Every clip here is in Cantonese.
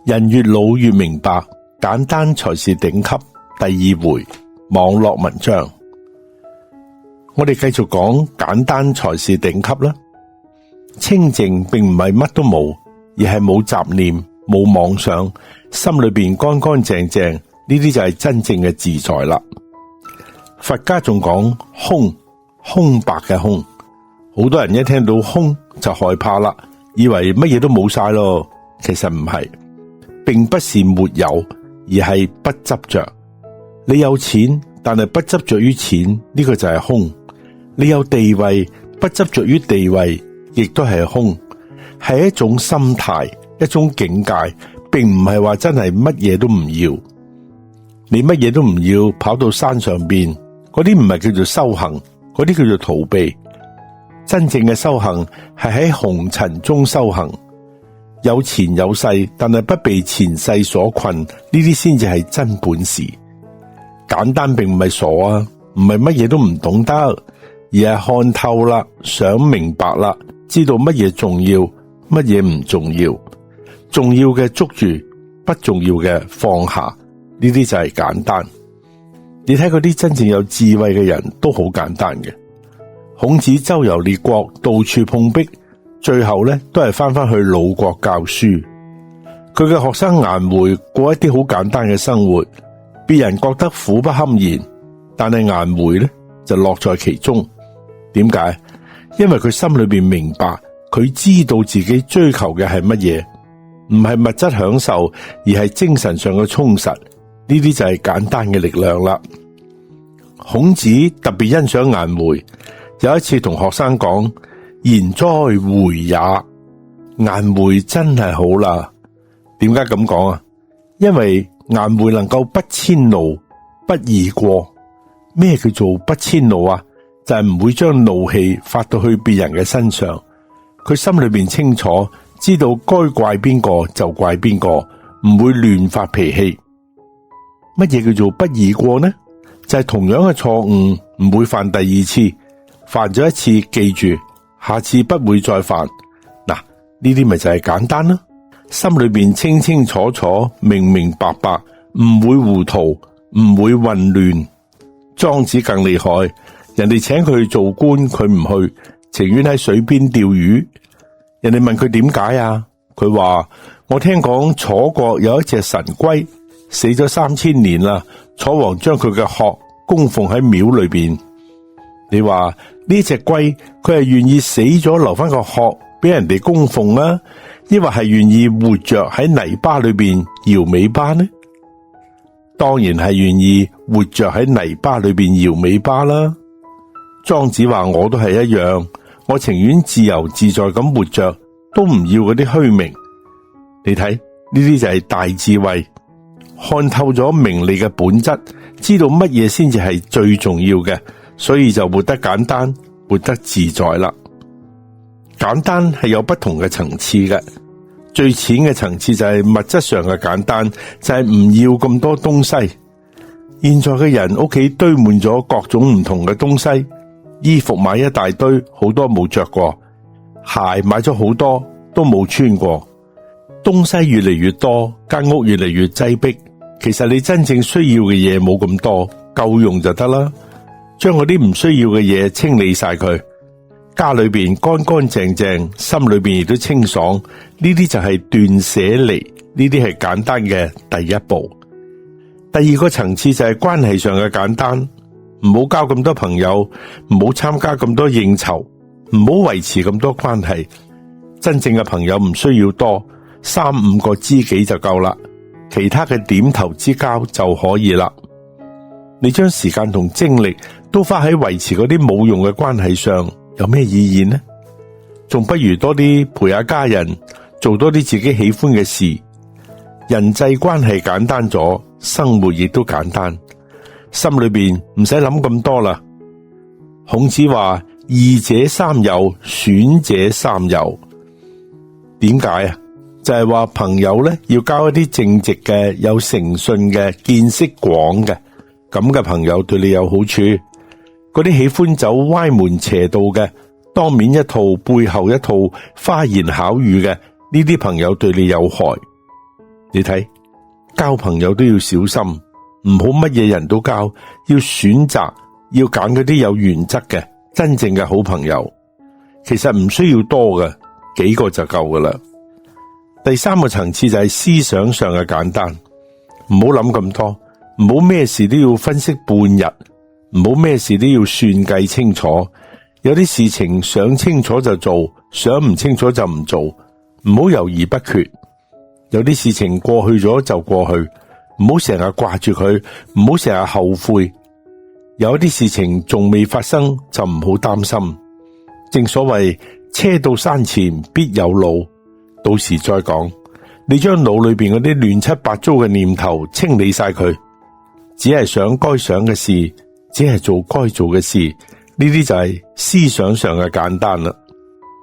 人越老越明白，簡單才是頂級。第二回網絡文章，我哋繼續講簡單才是頂級啦。清靜並唔係乜都冇，而係冇雜念、冇妄想，心裏邊乾乾淨淨，呢啲就係真正嘅自在啦。佛家仲講空，空白嘅空，好多人一聽到空就害怕啦，以為乜嘢都冇晒咯。其實唔係，並不是沒有，而係不執着。你有錢，但係不執着於錢，呢個就係空。你有地位，不執着於地位，亦都係空。係一種心態，一種境界，並唔係話真係乜嘢都唔要。你乜嘢都唔要，跑到山上邊，嗰啲唔係叫做修行，嗰啲叫做逃避。真正嘅修行係喺紅塵中修行，有錢有勢，但係不被前世所困，呢啲先至係真本事。簡單並唔係傻啊，唔係乜嘢都唔懂得，而係看透啦，想明白啦，知道乜嘢重要，乜嘢唔重要，重要嘅捉住，不重要嘅放下，呢啲就係簡單。你睇嗰啲真正有智慧嘅人都好簡單嘅。孔子周遊列國，到處碰壁，最後咧都係翻去魯國教書。佢嘅學生顏回過一啲好簡單嘅生活，別人覺得苦不堪言，但係顏回咧就樂在其中。點解？因為佢心裏邊明白，佢知道自己追求嘅係乜嘢，唔係物質享受，而係精神上嘅充實。呢啲就係簡單嘅力量啦。孔子特別欣賞顏回，有一次同學生講：賢哉回也！顏回真係好啦。點解咁講啊？因為顏回能夠不遷怒，不貳過。咩叫做不遷怒啊？就係唔會將怒氣發到去別人嘅身上。佢心裏邊清楚，知道該怪邊個就怪邊個，唔會亂發脾氣。乜嘢叫做不貳過呢？就係同樣嘅錯誤唔會犯第二次，犯咗一次記住，下次不會再犯。嗱，呢啲咪就係簡單咯。心裏邊清清楚楚、明明白白，唔會糊塗，唔會混亂。莊子更厲害，人哋請佢去做官，佢唔去，情願喺水邊釣魚。人哋問佢點解啊？佢話：我聽講楚國有一隻神龜，死咗3000年啦，楚王將佢嘅殼供奉喺廟裏邊。你話呢隻龜佢係願意死咗留翻個殼俾人哋供奉啊，抑或係願意活着喺泥巴裏邊搖尾巴呢？當然係願意活着喺泥巴裏邊搖尾巴啦。莊子話：我都係一樣，我情願自由自在咁活着，都唔要嗰啲虛名。你睇呢啲就係大智慧。看透咗名利嘅本質，知道乜嘢先至係最重要嘅，所以就活得簡單，活得自在啦。簡單係有不同嘅層次嘅，最淺嘅層次就係物質上嘅簡單，就係唔要咁多東西。現在嘅人屋企堆滿咗各種唔同嘅東西，衣服買一大堆，好多冇着過，鞋買咗好多都冇穿過。東西越嚟越多，間屋越嚟越擠迫。其實你真正需要嘅嘢冇咁多，夠用就得啦。將嗰啲唔需要嘅嘢清理晒佢，家裏邊乾乾淨淨，心裏邊亦都清爽。呢啲就係斷捨離，呢啲係簡單嘅第一步。第二個層次就係關係上嘅簡單，唔好交咁多朋友，唔好參加咁多應酬，唔好維持咁多關係。真正嘅朋友唔需要多，3-5個知己就夠啦，其他嘅點頭之交就可以啦。你將時間同精力都花喺維持嗰啲冇用嘅關係上，有咩意義呢？仲不如多啲陪下家人，做多啲自己喜歡嘅事。人際關係簡單咗，生活亦都簡單，心裏邊唔使諗咁多啦。孔子話：義者三友，損者三友。點解啊？就係話朋友咧，要交一啲正直嘅、有誠信嘅、見識廣嘅，咁嘅朋友對你有好處。嗰啲喜歡走歪門邪道嘅，當面一套背後一套花言巧語嘅，呢啲朋友對你有害。你睇，交朋友都要小心，唔好乜嘢人都交，要選擇，要揀嗰啲有原則嘅真正嘅好朋友。其實唔需要多嘅，幾個就夠噶啦。第三個層次就係思想上嘅簡單，唔好諗咁多，唔好咩事都要分析半日，唔好咩事都要算計清楚。有啲事情想清楚就做，想唔清楚就唔做，唔好猶豫不決。有啲事情過去咗就過去，唔好成日掛住佢，唔好成日後悔。有啲事情仲未發生就唔好擔心。正所謂車到山前必有路，到時再講。你將腦裏邊嗰啲亂七八糟嘅念頭清理晒佢，只係想該想嘅事，只係做該做嘅事，呢啲就係思想上嘅簡單啦。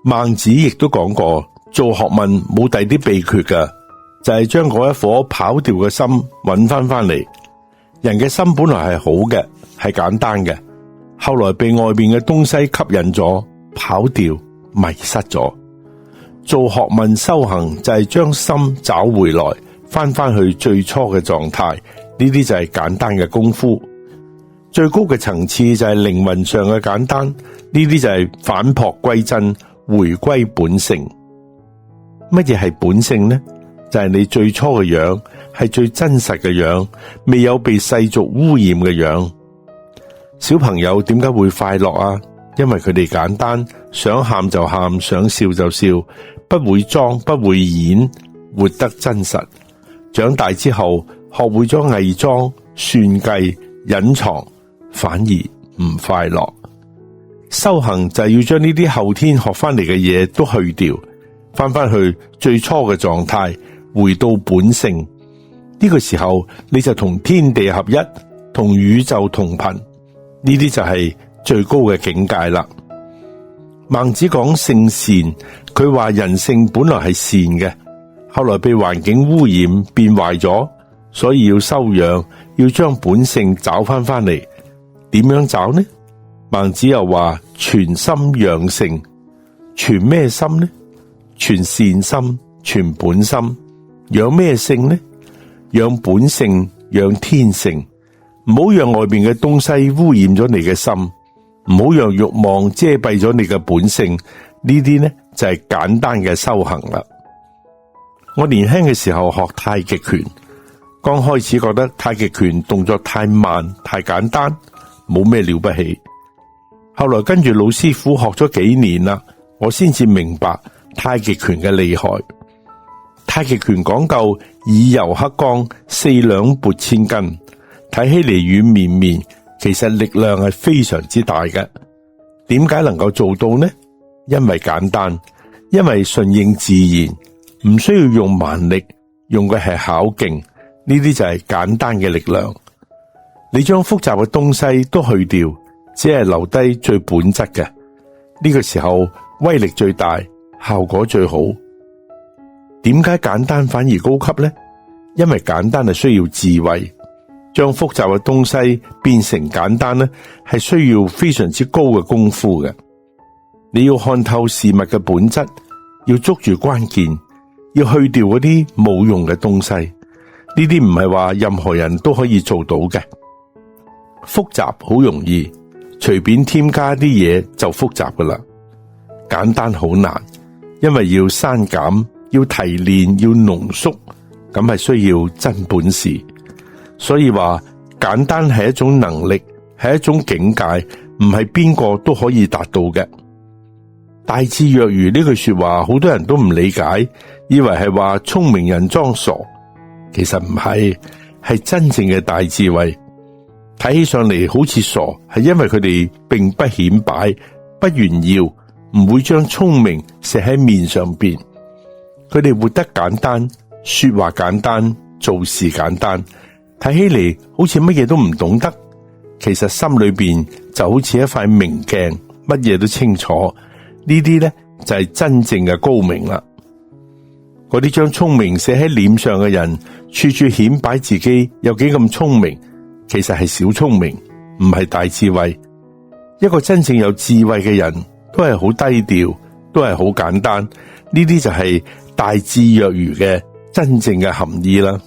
孟子亦都講過，做學問冇第啲秘訣㗎，就係將嗰一顆跑掉嘅心揾翻嚟。人嘅心本來係好嘅，係簡單嘅，後來被外邊嘅東西吸引咗，跑掉，迷失咗。做學問修行就係將心找回來，翻去最初嘅狀態，呢啲就係簡單嘅功夫。最高嘅層次就係靈魂上嘅簡單，呢啲就係返璞歸真，回歸本性。乜嘢係本性呢？就係你最初嘅樣，係最真實嘅樣，未有被世俗污染嘅樣。小朋友點解會快樂啊？因為佢哋簡單，想喊就喊，想笑就笑，不會裝，不會演，活得真實。長大之後，學會咗偽裝、算計、隱藏，反而唔快樂。修行就係要將呢啲後天學翻嚟嘅嘢都去掉，翻去最初嘅狀態，回到本性。呢個時候你就同天地合一，同宇宙同頻，呢啲就係最高嘅境界啦。孟子講性善，佢話人性本來係善嘅，後來被環境污染變壞咗，所以要修養，要將本性找翻嚟。點樣找呢？孟子又話全心養性，全咩心呢？全善心，全本心。養咩性呢？養本性，養天性。唔好讓外邊嘅東西污染咗你嘅心，唔好讓慾望遮蔽咗你嘅本性。呢啲呢就係簡單嘅修行啦。我年輕嘅時候學太極拳，剛開始覺得太極拳動作太慢太簡單，冇咩了不起。後來跟住老師傅學咗幾年啦，我先至明白太極拳嘅厲害。太極拳講究以柔克剛，四兩撥千斤，睇起嚟軟綿綿，其實力量係非常之大嘅。點解能夠做到呢？因為簡單，因為順應自然，唔需要用蠻力，用嘅係巧勁，呢啲就係簡單嘅力量。你將複雜嘅東西都去掉，只係留低最本質嘅，呢個時候威力最大，效果最好。點解簡單反而高級呢？因為簡單係需要智慧，將複雜嘅東西變成簡單呢，係需要非常之高嘅功夫嘅。你要看透事物嘅本質，要捉住關鍵，要去掉嗰啲冇用嘅東西。呢啲唔係話任何人都可以做到嘅。複雜好容易，隨便添加啲嘢就複雜噶啦。簡單好難，因為要刪減，要提煉，要濃縮，咁係需要真本事。所以話簡單係一種能力，係一種境界，唔係邊個都可以達到嘅。大智若愚呢句說話，好多人都唔理解，以為係話聰明人裝傻，其實唔係，係真正嘅大智慧。睇起上嚟好似傻，係因為佢哋並不顯擺，不炫耀，唔會將聰明寫喺面上邊。佢哋活得簡單，說話簡單，做事簡單，睇起嚟好似乜嘢都唔懂得，其實心裏邊就好似一塊明鏡，乜嘢都清楚。呢啲咧就係真正嘅高明啦。嗰啲將聰明寫喺臉上嘅人，處處顯擺自己有幾咁聰明，其實係小聰明，唔係大智慧。一個真正有智慧嘅人，都係好低調，都係好簡單。呢啲就係大智若愚嘅真正嘅含義啦。